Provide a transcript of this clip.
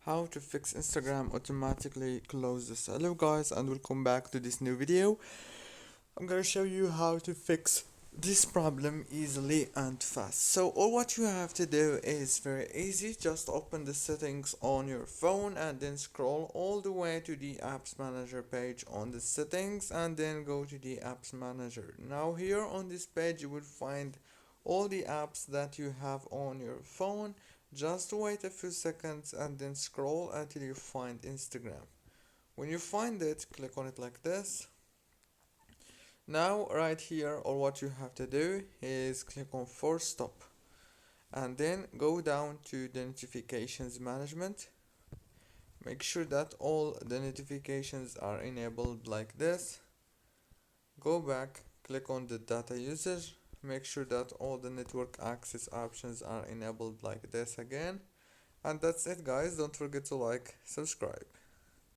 how to fix Instagram automatically closes. Hello guys and welcome back to this new video. I'm gonna show you how to fix this problem easily and fast. So all what you have to do is very easy. Just open the settings on your phone and then scroll all the way to the apps manager page on the settings and then go to the apps manager. Now here on this page you will find all the apps that you have on your phone. Just wait a few seconds and then scroll until you find Instagram. When you find it, click on it like this. Now right here, all what you have to do is click on force stop and then go down to the notifications management. Make sure that all the notifications are enabled like this. Go back, click on the data usage. Make sure that all the network access options are enabled like this again. And that's it guys, don't forget to like, subscribe.